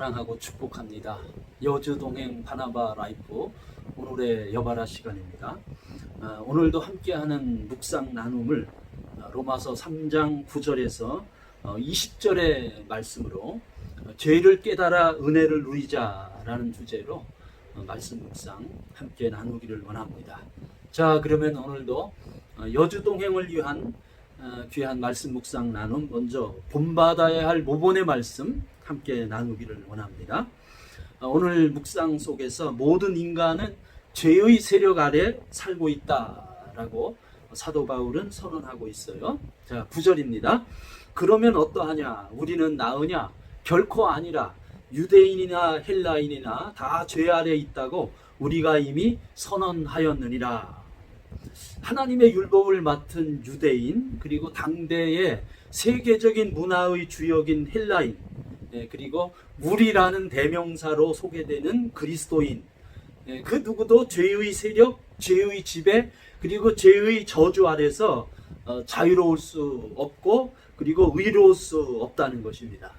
사랑하고 축복합니다. 여주 동행 바나바 라이프 오늘의 여바라 시간입니다. 오늘도 함께하는 묵상 나눔을 로마서 3장 9절에서 20절의 말씀으로 죄를 깨달아 은혜를 누리자라는 주제로 말씀 묵상 함께 나누기를 원합니다. 자, 그러면 오늘도 여주 동행을 위한 귀한 말씀 묵상 나눔, 먼저 본받아야 할 모본의 말씀 함께 나누기를 원합니다. 오늘 묵상 속에서 모든 인간은 죄의 세력 아래 살고 있다라고 사도 바울은 선언하고 있어요. 자, 9절입니다. 그러면 어떠하냐? 우리는 나으냐? 결코 아니라. 유대인이나 헬라인이나 다 죄 아래 있다고 우리가 이미 선언하였느니라. 하나님의 율법을 맡은 유대인, 그리고 당대의 세계적인 문화의 주역인 헬라인, 그리고 우리라는 대명사로 소개되는 그리스도인, 그 누구도 죄의 세력, 죄의 지배, 그리고 죄의 저주 아래서 자유로울 수 없고, 그리고 의로울 수 없다는 것입니다.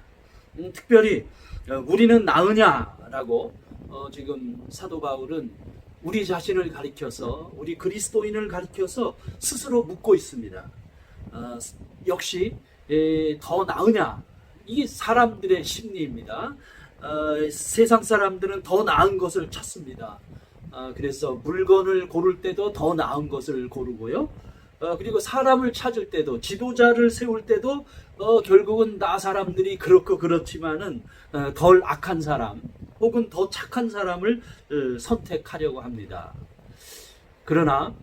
특별히 우리는 나으냐라고 지금 사도 바울은 우리 자신을 가리켜서, 우리 그리스도인을 가리켜서 스스로 묻고 있습니다. 역시 더 나으냐? 이게 사람들의 심리입니다. 세상 사람들은 더 나은 것을 찾습니다. 그래서 물건을 고를 때도 더 나은 것을 고르고요. 그리고 사람을 찾을 때도, 지도자를 세울 때도 결국은 나 사람들이 그렇고 그렇지만은 덜 악한 사람 혹은 더 착한 사람을 선택하려고 합니다. 그러나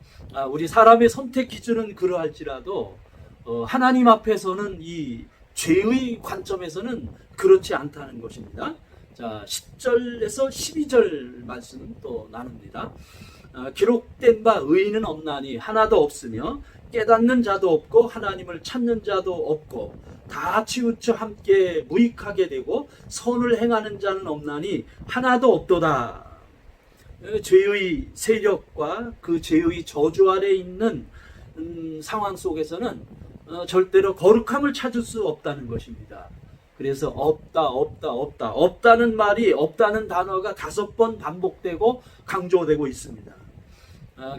우리 사람의 선택 기준은 그러할지라도 하나님 앞에서는 이 죄의 관점에서는 그렇지 않다는 것입니다. 자, 10절에서 12절 말씀 또 나눕니다. 기록된 바 의인은 없나니 하나도 없으며 깨닫는 자도 없고 하나님을 찾는 자도 없고 다 치우쳐 함께 무익하게 되고 선을 행하는 자는 없나니 하나도 없도다. 죄의 세력과 그 죄의 저주 아래 있는 상황 속에서는 절대로 거룩함을 찾을 수 없다는 것입니다. 그래서 없다는 말이, 없다는 단어가 5번 반복되고 강조되고 있습니다.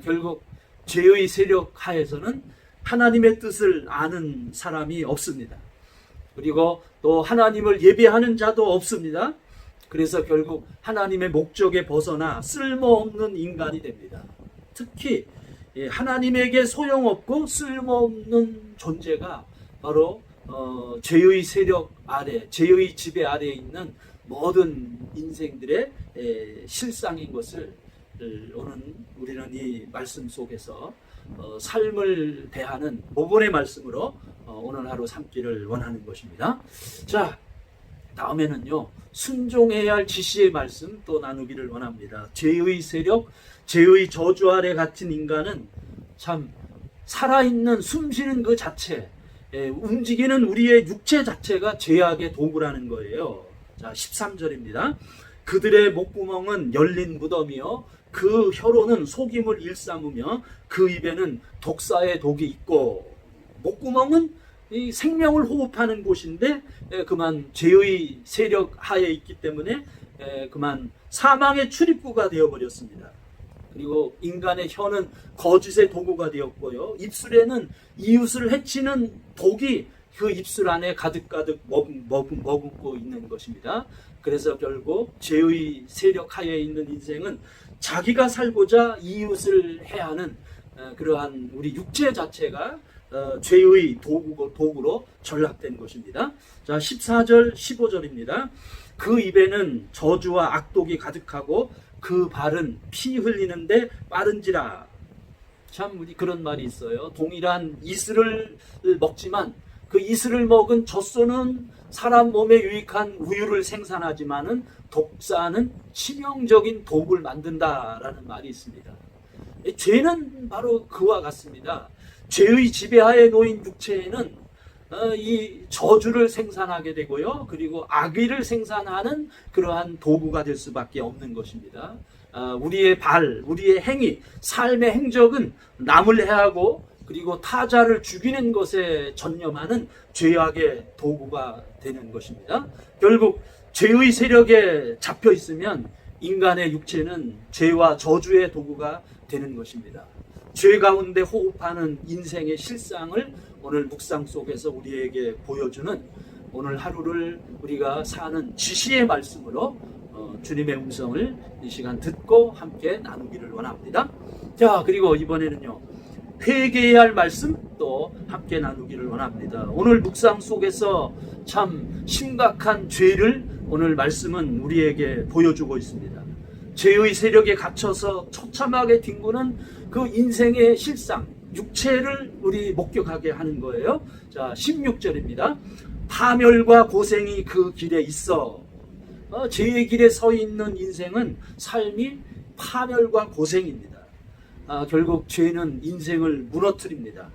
결국 죄의 세력 하에서는 하나님의 뜻을 아는 사람이 없습니다. 그리고 또 하나님을 예배하는 자도 없습니다. 그래서 결국 하나님의 목적에 벗어나 쓸모없는 인간이 됩니다. 특히 하나님에게 소용없고 쓸모없는 존재가 바로 죄의 세력 아래, 죄의 지배 아래에 있는 모든 인생들의 실상인 것을 오늘 우리는 이 말씀 속에서 삶을 대하는 모본의 말씀으로 오늘 하루 삼기를 원하는 것입니다. 자, 다음에는요, 순종해야 할 지시의 말씀 또 나누기를 원합니다. 죄의 세력, 죄의 저주 아래 갇힌 인간은 참 살아있는 숨쉬는 그 자체, 움직이는 우리의 육체 자체가 죄악의 도구라는 거예요. 자, 13절입니다. 그들의 목구멍은 열린 무덤이요 그 혀로는 속임을 일삼으며 그 입에는 독사의 독이 있고. 목구멍은 이 생명을 호흡하는 곳인데 그만 죄의 세력 하에 있기 때문에 그만 사망의 출입구가 되어버렸습니다. 그리고 인간의 혀는 거짓의 도구가 되었고요, 입술에는 이웃을 해치는 독이 그 입술 안에 가득가득 머금고 있는 것입니다. 그래서 결국 죄의 세력 하에 있는 인생은 자기가 살고자 이웃을 해하는 그러한 우리 육체 자체가 죄의 도구로 전락된 것입니다. 자, 14절 15절입니다. 그 입에는 저주와 악독이 가득하고 그 발은 피 흘리는데 빠른지라. 참 우리 그런 말이 있어요. 동일한 이슬을 먹지만 그 이슬을 먹은 젖소는 사람 몸에 유익한 우유를 생산하지만은 독사는 치명적인 독을 만든다라는 말이 있습니다. 죄는 바로 그와 같습니다. 죄의 지배하에 놓인 육체에는 이 저주를 생산하게 되고요, 그리고 악의를 생산하는 그러한 도구가 될 수밖에 없는 것입니다. 우리의 발, 우리의 행위, 삶의 행적은 남을 해하고 그리고 타자를 죽이는 것에 전념하는 죄악의 도구가 되는 것입니다. 결국 죄의 세력에 잡혀 있으면 인간의 육체는 죄와 저주의 도구가 되는 것입니다. 죄 가운데 호흡하는 인생의 실상을 오늘 묵상 속에서 우리에게 보여주는 오늘 하루를 우리가 사는 지시의 말씀으로 주님의 음성을 이 시간 듣고 함께 나누기를 원합니다. 자, 그리고 이번에는요, 회개해야 할 말씀 또 함께 나누기를 원합니다. 오늘 묵상 속에서 참 심각한 죄를 오늘 말씀은 우리에게 보여주고 있습니다. 죄의 세력에 갇혀서 처참하게 뒹구는 그 인생의 실상, 육체를 우리 목격하게 하는 거예요. 자, 16절입니다. 파멸과 고생이 그 길에 있어. 죄의 길에 서 있는 인생은 삶이 파멸과 고생입니다. 결국 죄는 인생을 무너뜨립니다.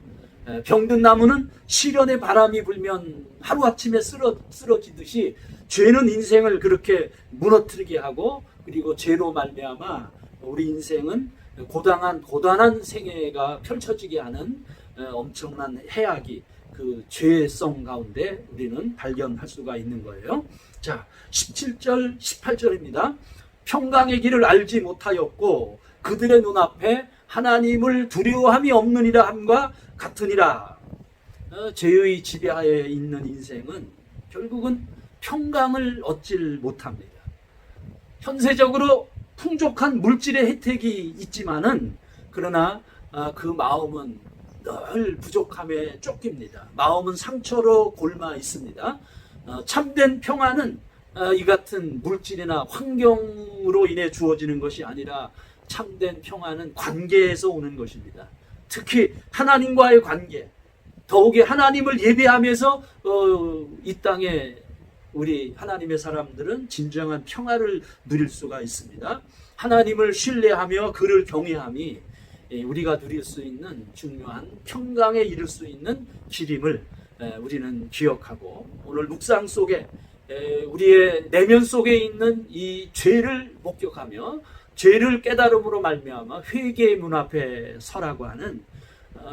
병든 나무는 시련의 바람이 불면 하루아침에 쓰러지듯이 죄는 인생을 그렇게 무너뜨리게 하고, 그리고 죄로 말미암아 우리 인생은 고단한 생애가 펼쳐지게 하는 엄청난 해악이 그 죄성 가운데 우리는 발견할 수가 있는 거예요. 자, 17절 18절입니다. 평강의 길을 알지 못하였고 그들의 눈앞에 하나님을 두려워함이 없느니라 함과 같으니라. 죄의 지배하에 있는 인생은 결국은 평강을 얻질 못합니다. 현세적으로 풍족한 물질의 혜택이 있지만은, 그러나 그 마음은 늘 부족함에 쫓깁니다. 마음은 상처로 골마 있습니다. 참된 평안은 이 같은 물질이나 환경으로 인해 주어지는 것이 아니라 참된 평안은 관계에서 오는 것입니다. 특히 하나님과의 관계, 더욱이 하나님을 예배하면서 이 땅에 우리 하나님의 사람들은 진정한 평화를 누릴 수가 있습니다. 하나님을 신뢰하며 그를 경외함이 우리가 누릴 수 있는 중요한 평강에 이를 수 있는 길임을 우리는 기억하고, 오늘 묵상 속에 우리의 내면 속에 있는 이 죄를 목격하며 죄를 깨달음으로 말미암아 회개의 문 앞에 서라고 하는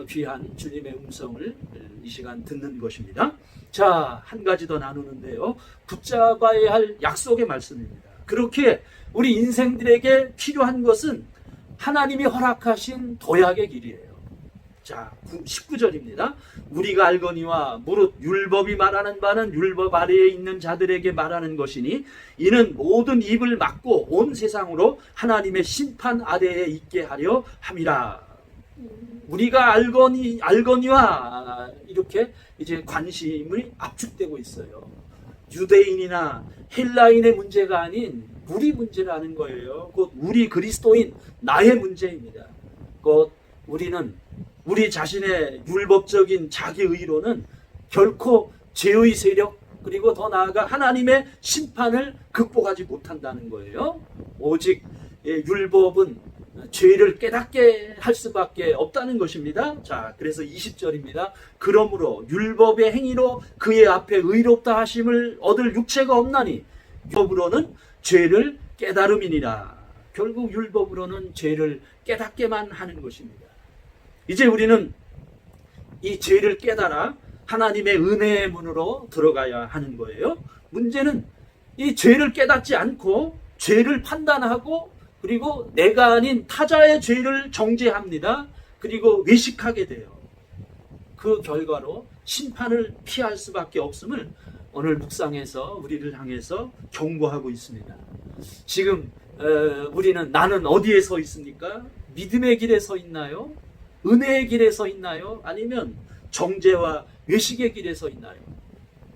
귀한 주님의 음성을 이 시간 듣는 것입니다. 자, 한 가지 더 나누는데요, 붙잡아야 할 약속의 말씀입니다. 그렇게 우리 인생들에게 필요한 것은 하나님이 허락하신 도약의 길이에요. 자, 19절입니다. 우리가 알거니와 무릇 율법이 말하는 바는 율법 아래에 있는 자들에게 말하는 것이니 이는 모든 입을 막고 온 세상으로 하나님의 심판 아래에 있게 하려 함이라. 우리가 알거니와 이렇게 이제 관심이 압축되고 있어요. 유대인이나 헬라인의 문제가 아닌 우리 문제라는 거예요. 곧 우리 그리스도인 나의 문제입니다. 곧 우리는 우리 자신의 율법적인 자기의로는 결코 죄의 세력, 그리고 더 나아가 하나님의 심판을 극복하지 못한다는 거예요. 오직 율법은 죄를 깨닫게 할 수밖에 없다는 것입니다. 자, 그래서 20절입니다. 그러므로 율법의 행위로 그의 앞에 의롭다 하심을 얻을 육체가 없나니 율법으로는 죄를 깨달음이니라. 결국 율법으로는 죄를 깨닫게만 하는 것입니다. 이제 우리는 이 죄를 깨달아 하나님의 은혜의 문으로 들어가야 하는 거예요. 문제는 이 죄를 깨닫지 않고 죄를 판단하고, 그리고 내가 아닌 타자의 죄를 정죄합니다. 그리고 외식하게 돼요. 그 결과로 심판을 피할 수밖에 없음을 오늘 묵상에서 우리를 향해서 경고하고 있습니다. 지금 우리는 나는 어디에 서 있습니까? 믿음의 길에 서 있나요? 은혜의 길에 서 있나요? 아니면 정죄와 외식의 길에 서 있나요?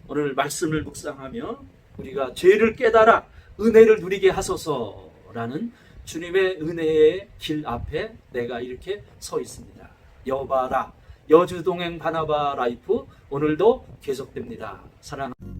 오늘 말씀을 묵상하며 우리가 죄를 깨달아 은혜를 누리게 하소서라는 주님의 은혜의 길 앞에 내가 이렇게 서 있습니다. 여바라, 여주동행 바나바 라이프 오늘도 계속됩니다. 사랑합니다.